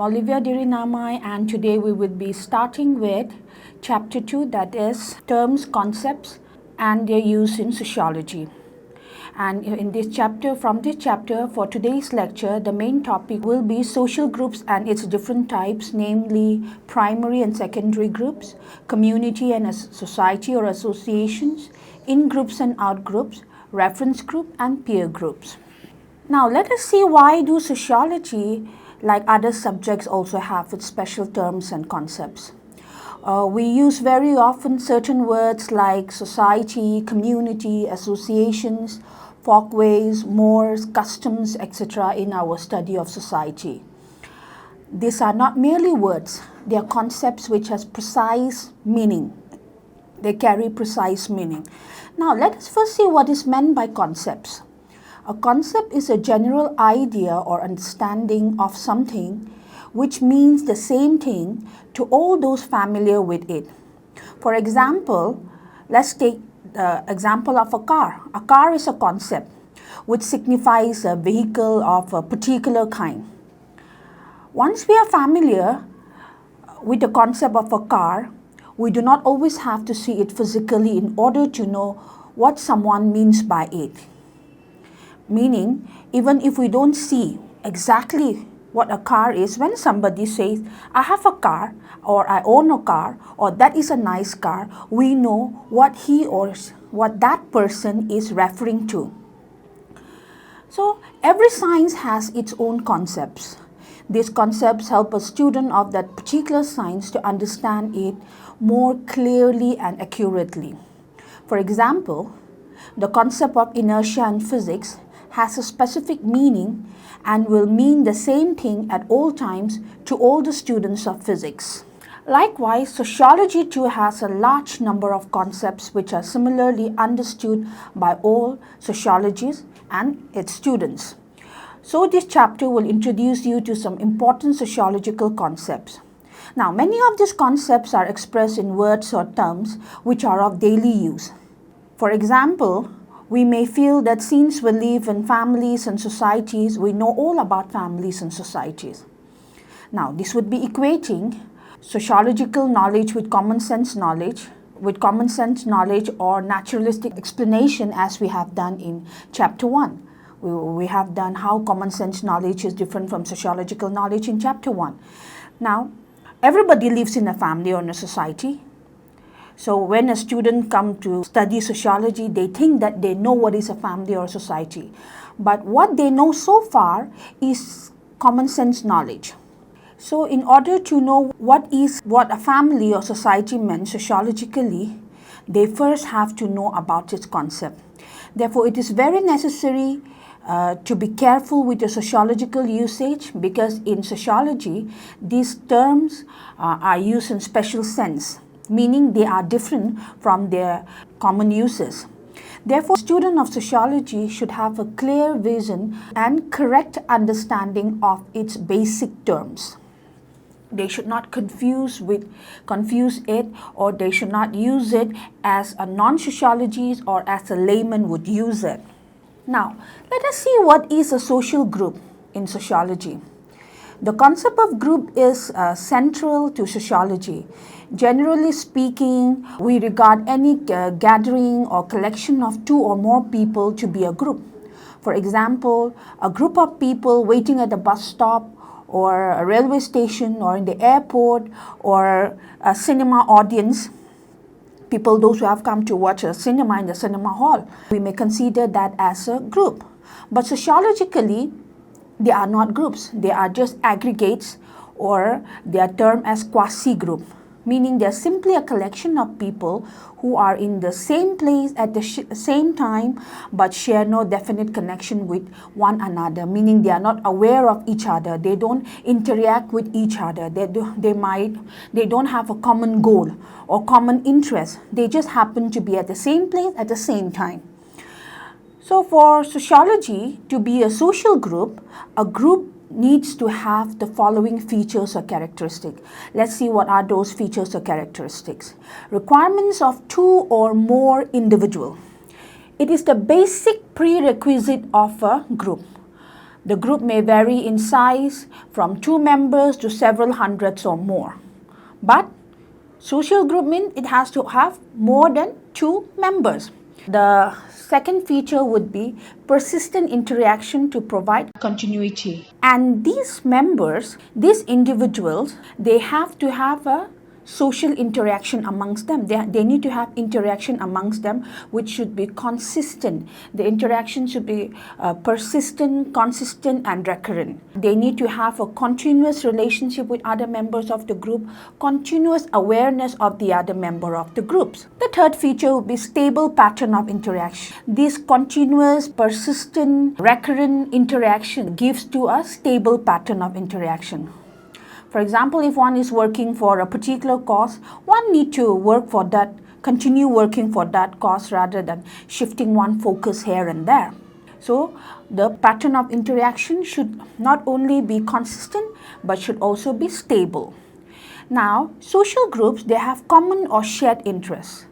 Olivia Dirinamai, and today we will be starting with Chapter 2, that is Terms, Concepts and their use in sociology. And in this chapter, for today's lecture, the main topic will be social groups and its different types, namely primary and secondary groups, community and society or associations, in-groups and out-groups, reference group and peer groups. Now let us see why do sociology, like other subjects, also have its special terms and concepts. We use very often certain words like society, community, associations, folkways, mores, customs, etc. in our study of society. These are not merely words, they are concepts which has precise meaning. They carry precise meaning. Now let us first see what is meant by concepts. A concept is a general idea or understanding of something which means the same thing to all those familiar with it. For example, let's take the example of a car. A car is a concept which signifies a vehicle of a particular kind. Once we are familiar with the concept of a car, we do not always have to see it physically in order to know what someone means by it. Meaning, even if we don't see exactly what a car is, when somebody says, I have a car, or I own a car, or that is a nice car, we know what he or what that person is referring to. So, every science has its own concepts. These concepts help a student of that particular science to understand it more clearly and accurately. For example, the concept of inertia in physics has a specific meaning and will mean the same thing at all times to all the students of physics. Likewise, sociology too has a large number of concepts which are similarly understood by all sociologists and its students. So this chapter will introduce you to some important sociological concepts. Now, many of these concepts are expressed in words or terms which are of daily use. For example, we may feel that since we live in families and societies, we know all about families and societies. Now, this would be equating sociological knowledge with common sense knowledge or naturalistic explanation, as we have done in Chapter 1. We have done how common sense knowledge is different from sociological knowledge in Chapter 1. Now, everybody lives in a family or in a society. So when a student comes to study sociology, they think that they know what is a family or a society. But what they know so far is common sense knowledge. So in order to know what a family or society meant sociologically, they first have to know about its concept. Therefore, it is very necessary to be careful with the sociological usage, because in sociology, these terms are used in special sense, meaning they are different from their common uses. Therefore, students of sociology should have a clear vision and correct understanding of its basic terms. They should not confuse it, or they should not use it as a non-sociologist or as a layman would use it. Now, let us see what is a social group in sociology. The concept of group is central to sociology. Generally speaking, we regard any gathering or collection of two or more people to be a group. For example, a group of people waiting at a bus stop or a railway station or in the airport or a cinema audience. People, those who have come to watch a cinema in the cinema hall, we may consider that as a group. But sociologically, they are not groups. They are just aggregates, or they are termed as quasi-group, meaning they are simply a collection of people who are in the same place at the same time but share no definite connection with one another, meaning they are not aware of each other. They don't interact with each other. They don't have a common goal or common interest. They just happen to be at the same place at the same time. So for sociology to be a social group, a group needs to have the following features or characteristics. Let's see what are those features or characteristics. Requirements of two or more individuals. It is the basic prerequisite of a group. The group may vary in size from 2 members to several hundreds or more. But social group means it has to have more than 2 members. The second feature would be persistent interaction to provide continuity. And these members, these individuals, they have to have a social interaction amongst them. They need to have interaction amongst them which should be consistent. The interaction should be persistent, consistent and recurrent. They need to have a continuous relationship with other members of the group, continuous awareness of the other member of the groups. The third feature would be stable pattern of interaction. This continuous, persistent, recurrent interaction gives to a stable pattern of interaction. For example, if one is working for a particular cause, one need to work for that, continue working for that cause rather than shifting one focus here and there. So the pattern of interaction should not only be consistent but should also be stable. Now, social groups, they have common or shared interests.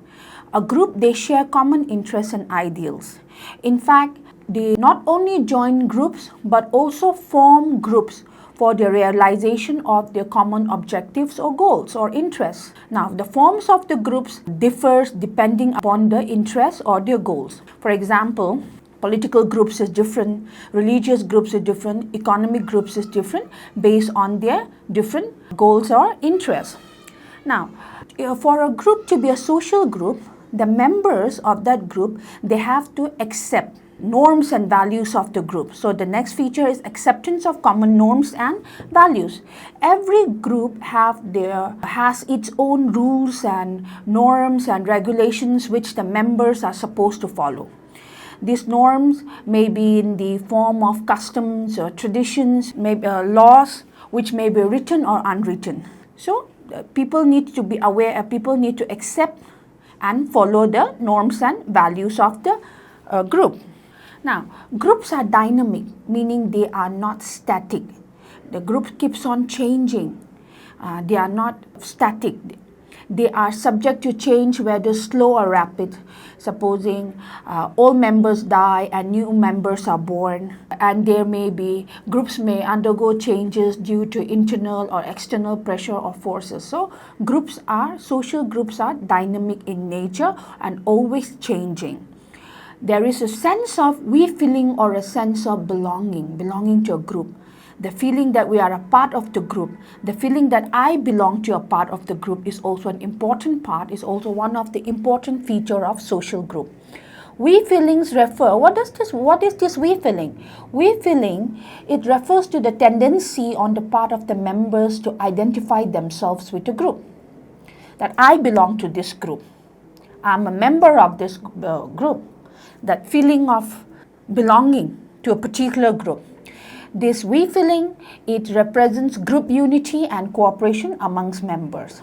A group, they share common interests and ideals. In fact, they not only join groups but also form groups for the realization of their common objectives or goals or interests. Now, the forms of the groups differs depending upon the interests or their goals. For example, political groups is different, religious groups is different, economic groups is different based on their different goals or interests. Now, for a group to be a social group, the members of that group, they have to accept norms and values of the group. So the next feature is acceptance of common norms and values. Every group has its own rules and norms and regulations which the members are supposed to follow. These norms may be in the form of customs or traditions, maybe laws which may be written or unwritten. So people need to be aware, people need to accept and follow the norms and values of the group. Now, groups are dynamic, meaning they are not static. The group keeps on changing. They are not static. They are subject to change, whether slow or rapid. Supposing all members die and new members are born, and groups may undergo changes due to internal or external pressure or forces. So, social groups are dynamic in nature and always changing. There is a sense of we feeling or a sense of belonging to a group. The feeling that we are a part of the group, the feeling that I belong to a part of the group is also an important part, is also one of the important feature of social group. We feelings refer, what is this we feeling? We feeling, it refers to the tendency on the part of the members to identify themselves with a group. That I belong to this group. I'm a member of this group. That feeling of belonging to a particular group. This we feeling, it represents group unity and cooperation amongst members.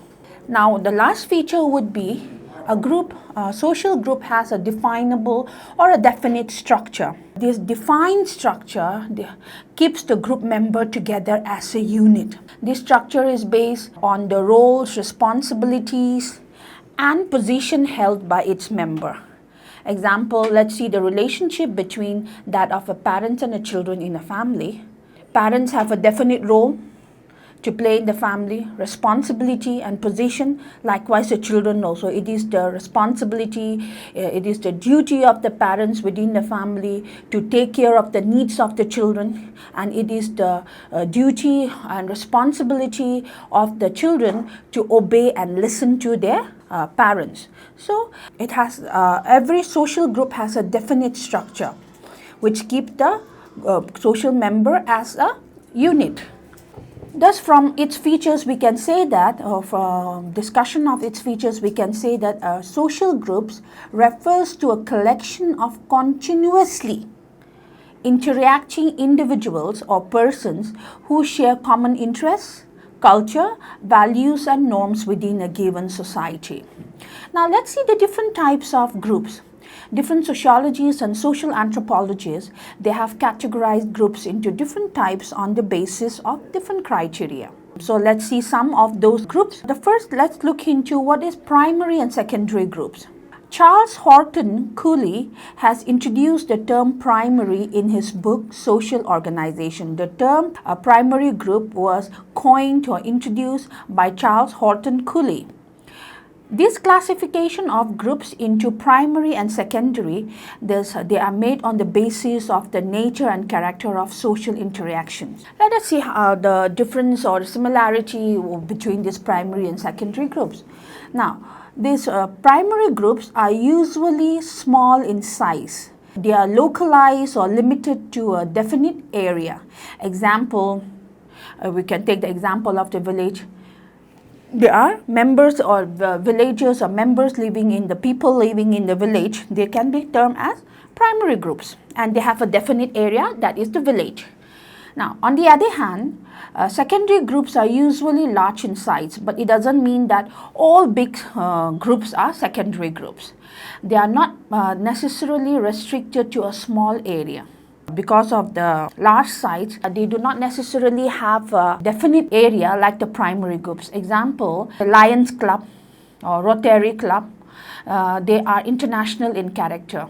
Now, the last feature would be a social group has a definable or a definite structure. This defined structure keeps the group member together as a unit. This structure is based on the roles, responsibilities, and position held by its member. Example, let's see the relationship between that of a parent and a children in a family. Parents have a definite role to play in the family, responsibility and position. Likewise, the children also. It is the responsibility, it is the duty of the parents within the family to take care of the needs of the children, and it is the duty and responsibility of the children to obey and listen to their parents. So it has every social group has a definite structure which keep the social member as a unit. Thus, from its features, we can say that, from discussion of its features, we can say that social groups refers to a collection of continuously interacting individuals or persons who share common interests, culture, values and norms within a given society. Now, let's see the different types of groups. Different sociologists and social anthropologists, they have categorized groups into different types on the basis of different criteria. So let's see some of those groups. The first, let's look into what is primary and secondary groups. Charles Horton Cooley has introduced the term primary in his book Social Organization. The term primary group was coined or introduced by Charles Horton Cooley. This classification of groups into primary and secondary, they are made on the basis of the nature and character of social interactions. Let us see how the difference or similarity between these primary and secondary groups. Now, these primary groups are usually small in size. They are localized or limited to a definite area. Example, we can take the example of the village. There are members or villagers or members living in the people living in the village. They can be termed as primary groups, and they have a definite area, that is the village. Now, on the other hand, secondary groups are usually large in size, but it doesn't mean that all big groups are secondary groups. They are not necessarily restricted to a small area. Because of the large size, they do not necessarily have a definite area like the primary groups. Example, the Lions Club or Rotary Club, they are international in character.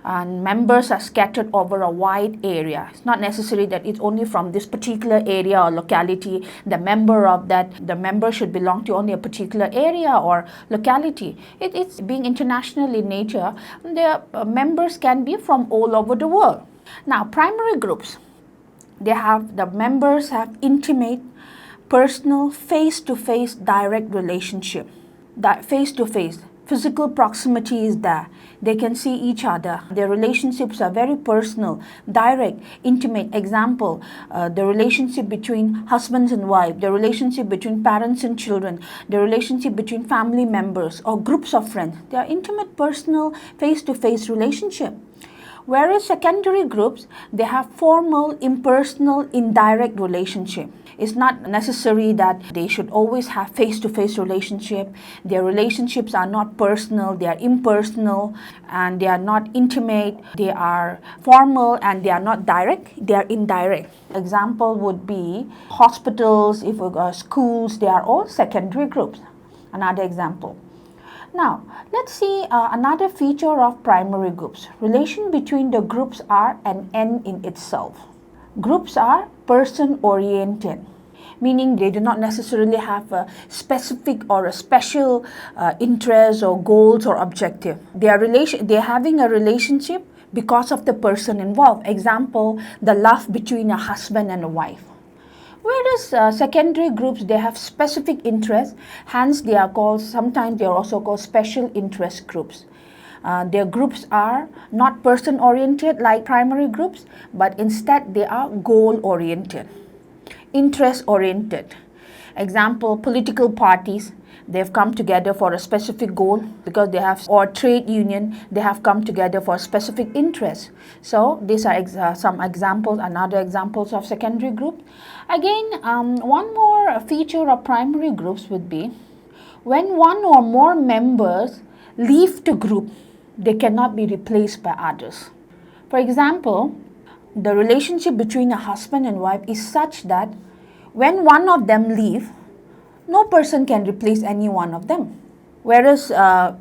And members are scattered over a wide area. It's not necessary that it's only from this particular area or locality. The member should belong to only a particular area or locality. It's being international in nature. The members can be from all over the world. Now, primary groups, the members have intimate, personal, face-to-face direct relationship. That face-to-face, physical proximity is there. They can see each other. Their relationships are very personal, direct, intimate. Example, the relationship between husbands and wives, the relationship between parents and children, the relationship between family members or groups of friends. They are intimate, personal, face-to-face relationship. Whereas secondary groups, they have formal, impersonal, indirect relationship. It's not necessary that they should always have face-to-face relationship. Their relationships are not personal, they are impersonal, and they are not intimate. They are formal and they are not direct, they are indirect. Example would be hospitals, schools, they are all secondary groups. Another example. Now, let's see another feature of primary groups. Relation between the groups are an end in itself. Groups are person-oriented, meaning they do not necessarily have a specific or a special interest or goals or objective. They are having a relationship because of the person involved. Example, the love between a husband and a wife. Whereas secondary groups, they have specific interests, hence sometimes they are also called special interest groups. Their groups are not person-oriented like primary groups, but instead they are goal-oriented, interest-oriented. Example, political parties, they've come together for a specific goal because or trade union, they have come together for a specific interest. So these are some examples, another examples of secondary group. Again, one more feature of primary groups would be when one or more members leave the group, they cannot be replaced by others. For example, the relationship between a husband and wife is such that when one of them leaves, no person can replace any one of them. Whereas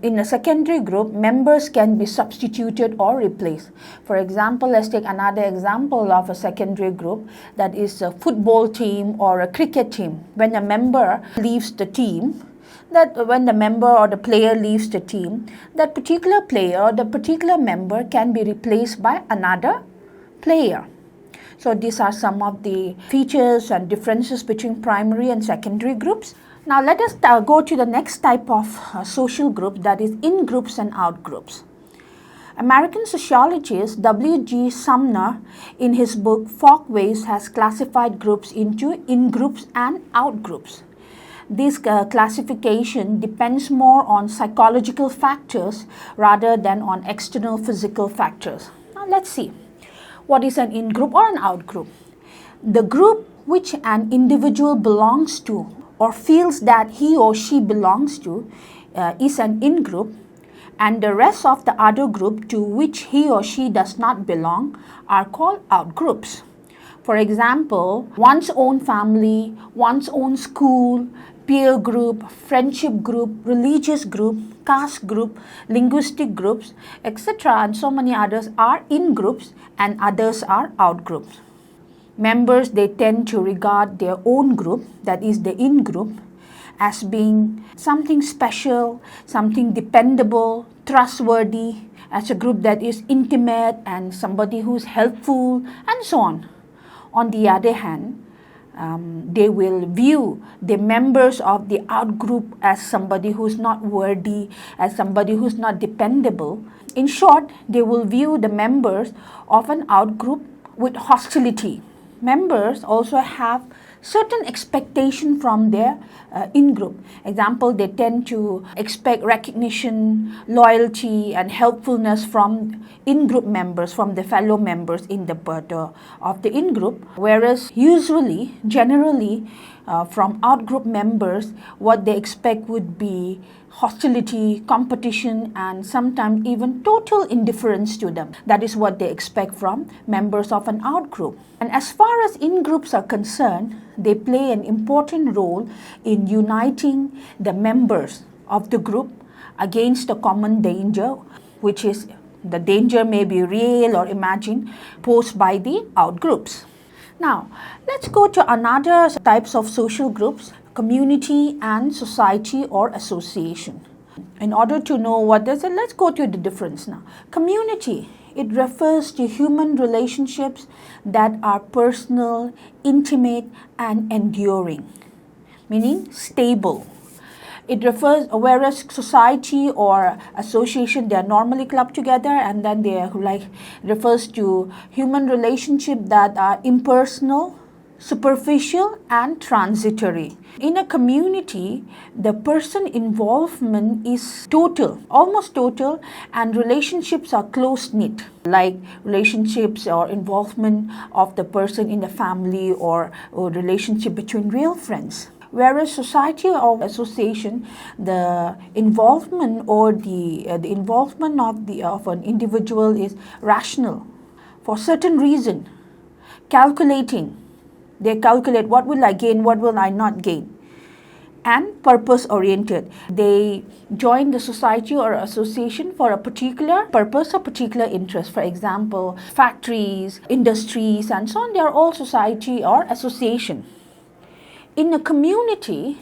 in a secondary group, members can be substituted or replaced. For example, let's take another example of a secondary group, that is a football team or a cricket team. When a member leaves the team, when the member or the player leaves the team, that particular player or the particular member can be replaced by another player. So these are some of the features and differences between primary and secondary groups. Now let us go to the next type of social group, that is in-groups and out-groups. American sociologist W.G. Sumner, in his book Folkways, has classified groups into in-groups and out-groups. This classification depends more on psychological factors rather than on external physical factors. Now let's see. What is an in-group or an out-group? The group which an individual belongs to or feels that he or she belongs to is an in-group, and the rest of the other group to which he or she does not belong are called out-groups. For example, one's own family, one's own school, peer group, friendship group, religious group, caste group, linguistic groups, etc. and so many others are in groups and others are out groups. Members, they tend to regard their own group, that is the in group, as being something special, something dependable, trustworthy, as a group that is intimate and somebody who's helpful, and so on. On the other hand, they will view the members of the out group as somebody who's not worthy, as somebody who's not dependable. In short, they will view the members of an out group with hostility. Members also have certain expectation from their in-group. Example, they tend to expect recognition, loyalty, and helpfulness from in-group members, from the fellow members in the of the in-group, whereas usually, generally, from out-group members, what they expect would be hostility, competition, and sometimes even total indifference to them. That is what they expect from members of an out-group. And as far as in-groups are concerned, they play an important role in uniting the members of the group against a common danger, which is the danger may be real or imagined, posed by the out-groups. Now, let's go to another types of social groups, community and society or association. In order to know what this is, let's go to the difference now. Community, it refers to human relationships that are personal, intimate, and enduring, meaning stable. It refers, whereas society or association, they are normally clubbed together, and then they are refers to human relationship that are impersonal, superficial, and transitory. In a community, the person involvement is total, almost total, and relationships are close-knit, like relationships or involvement of the person in the family or relationship between real friends. Whereas society or association, the involvement or the involvement of an individual is rational, for certain reason, calculating. They calculate what will I gain, what will I not gain, and purpose-oriented. They join the society or association for a particular purpose or particular interest. For example, factories, industries, and so on, they are all society or association. In a community,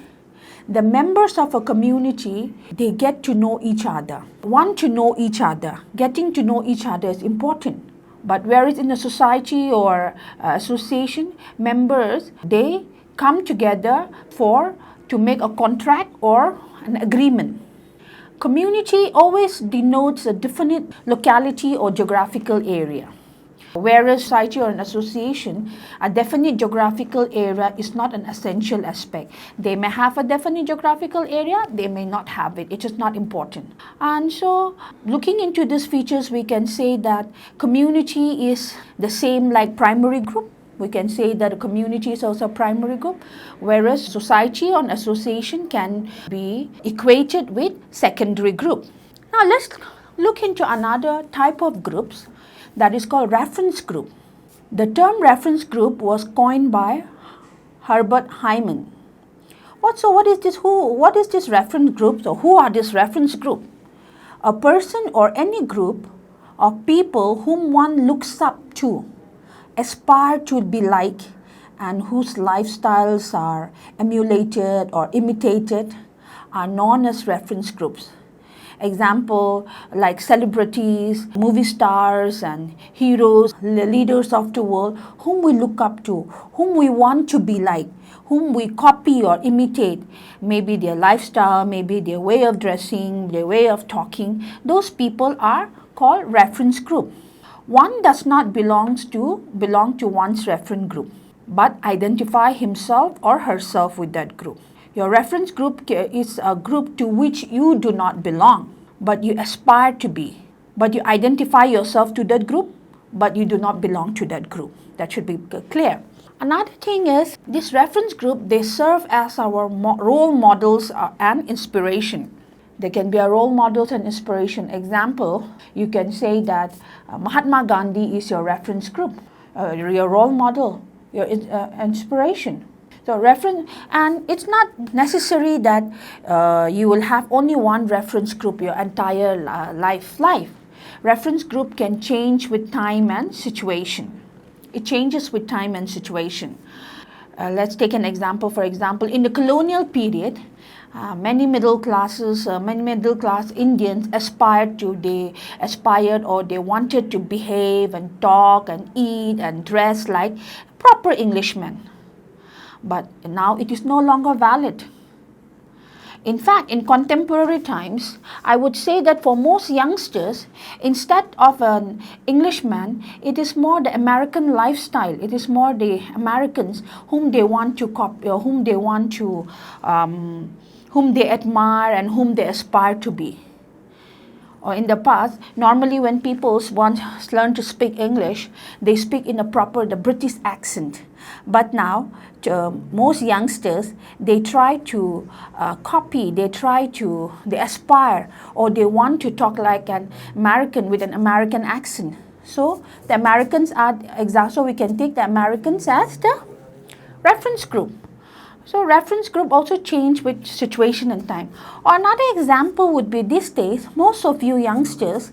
the members of a community, they get to know each other, want to know each other. Getting to know each other is important. But whereas in a society or association, members, they come together to make a contract or an agreement. Community always denotes a definite locality or geographical area. Whereas society or an association, a definite geographical area is not an essential aspect. They may have a definite geographical area, they may not have it. It is not important. And so, looking into these features, we can say that community is the same like primary group. We can say that a community is also a primary group, whereas society or an association can be equated with secondary group. Now, let's look into another type of groups, that is called reference group. The term reference group was coined by Herbert Hyman. What is this? What is this reference group? So who are this reference group? A person or any group of people whom one looks up to, aspire to be like, and whose lifestyles are emulated or imitated are known as reference groups. Example, like celebrities, movie stars and heroes, leaders of the world, whom we look up to, whom we want to be like, whom we copy or imitate, maybe their lifestyle, maybe their way of dressing, their way of talking. Those people are called reference group. One does not belong to one's reference group, but identify himself or herself with that group. Your reference group is a group to which you do not belong, but you aspire to be. But you identify yourself to that group, but you do not belong to that group. That should be clear. Another thing is, this reference group, they serve as our role models and inspiration. They can be our role models and inspiration. Example, you can say that Mahatma Gandhi is your reference group, your role model, your inspiration. So So reference, and it's not necessary that you will have only one reference group your entire life. Reference group can change with time and situation. It changes with time and situation. Let's take an example. For example, in the colonial period, many middle class Indians aspired or they wanted to behave and talk and eat and dress like proper Englishmen. But now it is no longer valid. In fact, in contemporary times, I would say that for most youngsters, instead of an Englishman, it is more the American lifestyle. It is more the Americans whom they want to copy, or whom they admire and whom they aspire to be. Or in the past, normally when people learn to speak English, they speak in the British accent. But now, most youngsters, they try to copy, they aspire, or they want to talk like an American with an American accent. So the Americans so we can take the Americans as the reference group. So reference group also change with situation and time. Or another example would be these days, most of you youngsters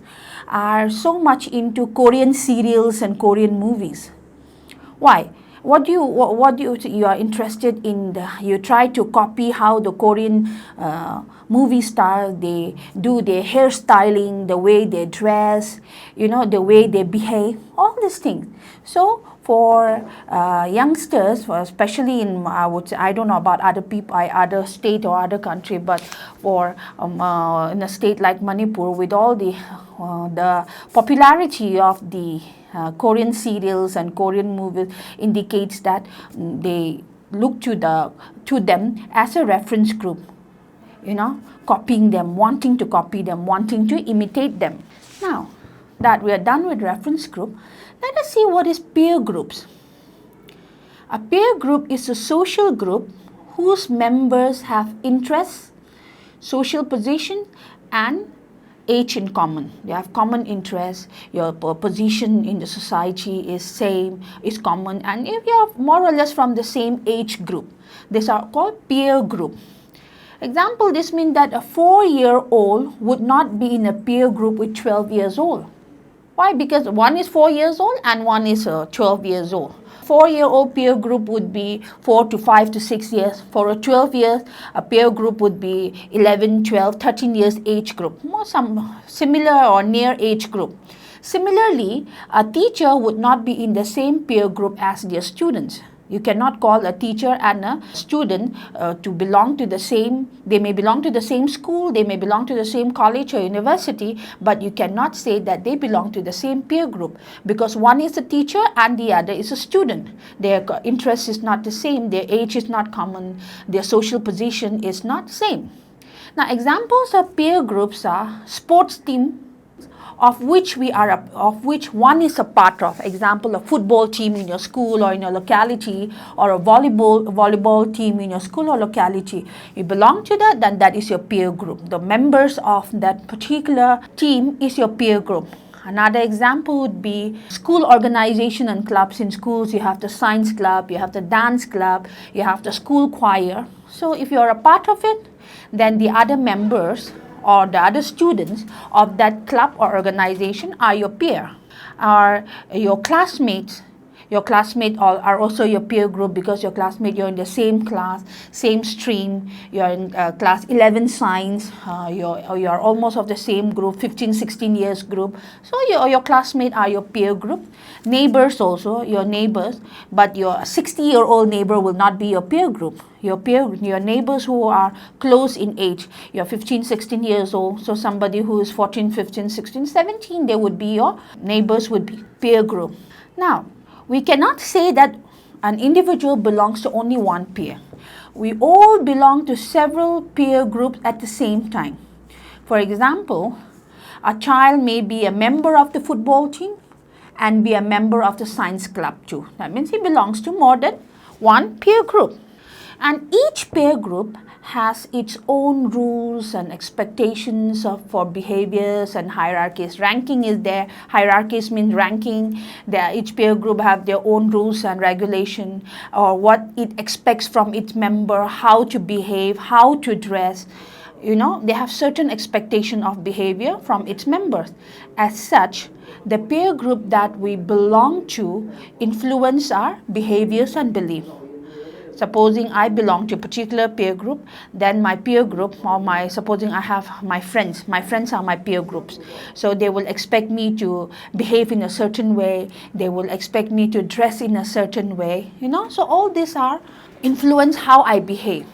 are so much into Korean serials and Korean movies. Why? You are interested in? You try to copy how the Korean movie stars, they do their hairstyling, the way they dress, the way they behave, all these things. So for youngsters, especially I don't know about other people, other state or other country, but for in a state like Manipur, with all the popularity of the Korean serials and Korean movies, indicates that they look to them as a reference group, copying them, wanting to copy them, wanting to imitate them. Now that we are done with reference group, let us see what is peer groups. A peer group is a social group whose members have interests, social position, and age in common. They have common interests, your position in the society is common, and if you are more or less from the same age group, these are called peer group. Example, this means that a 4-year-old would not be in a peer group with 12 years old. Why? Because one is 4 years old and one is 12 years old. 4-year-old peer group would be 4 to 5 to 6 years. For a 12 years, a peer group would be 11, 12, 13 years age group. Some similar or near age group. Similarly, a teacher would not be in the same peer group as their students. You cannot call a teacher and a student to belong to the same, they may belong to the same school, they may belong to the same college or university, but you cannot say that they belong to the same peer group, because one is a teacher and the other is a student. Their interest is not the same, their age is not common, their social position is not same. Now, examples of peer groups are sports team, of which one is a part of. Example, a football team in your school or in your locality, or a volleyball team in your school or locality. You belong to that, then that is your peer group. The members of that particular team is your peer group. Another example would be school organization and clubs. In schools, you have the science club, you have the dance club, you have the school choir. So if you are a part of it, then the other members or the other students of that club or organization are your peer, are your classmates. Your classmates are also your peer group, because your classmate, you're in the same class, same stream, you're in class 11 science, you're almost of the same group, 15, 16 years group. So your classmates are your peer group. Neighbors also, your neighbors, but your 60-year-old neighbor will not be your peer group. Your neighbors who are close in age, you're 15, 16 years old, so somebody who is 14, 15, 16, 17, they would be your neighbors, would be peer group. Now, we cannot say that an individual belongs to only one peer. We all belong to several peer groups at the same time. For example, a child may be a member of the football team and be a member of the science club too. That means he belongs to more than one peer group. And each peer group has its own rules and expectations for behaviors and hierarchies. Ranking is there. Hierarchies mean ranking. Each peer group have their own rules and regulation, or what it expects from its member, how to behave, how to dress. They have certain expectation of behavior from its members. As such, the peer group that we belong to influence our behaviors and beliefs. Supposing I belong to a particular peer group, then my peer group, supposing I have my friends are my peer groups. So they will expect me to behave in a certain way, they will expect me to dress in a certain way, so all these are influence how I behave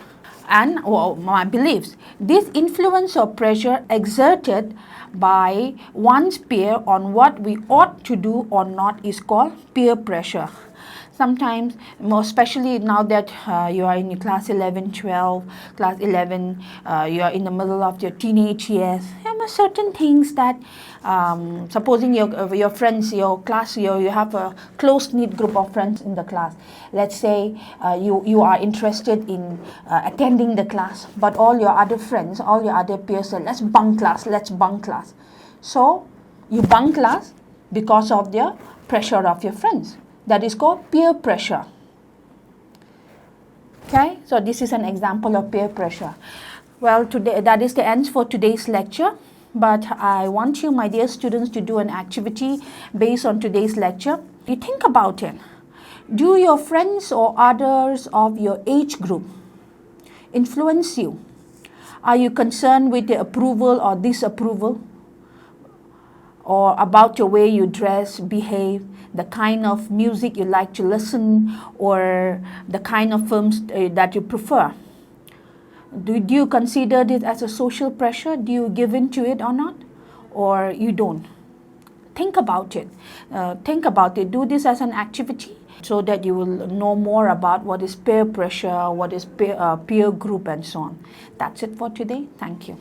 and my beliefs. This influence or pressure exerted by one's peer on what we ought to do or not is called peer pressure. Sometimes, more especially now that you are in class 11, 12, class 11, you are in the middle of your teenage years, there are certain things that, supposing your friends, your class, you have a close-knit group of friends in the class. Let's say you are interested in attending the class, but all your other friends, all your other peers say, let's bunk class. So, you bunk class because of the pressure of your friends. That is called peer pressure. Okay, so this is an example of peer pressure. Well, today that is the end for today's lecture. But I want you, my dear students, to do an activity based on today's lecture. You think about it. Do your friends or others of your age group influence you? Are you concerned with the approval or disapproval? Or about your way you dress, behave, the kind of music you like to listen, or the kind of films that you prefer? Do you consider this as a social pressure? Do you give in to it or not? Or you don't? Think about it. Do this as an activity so that you will know more about what is peer pressure, what is peer group, and so on. That's it for today. Thank you.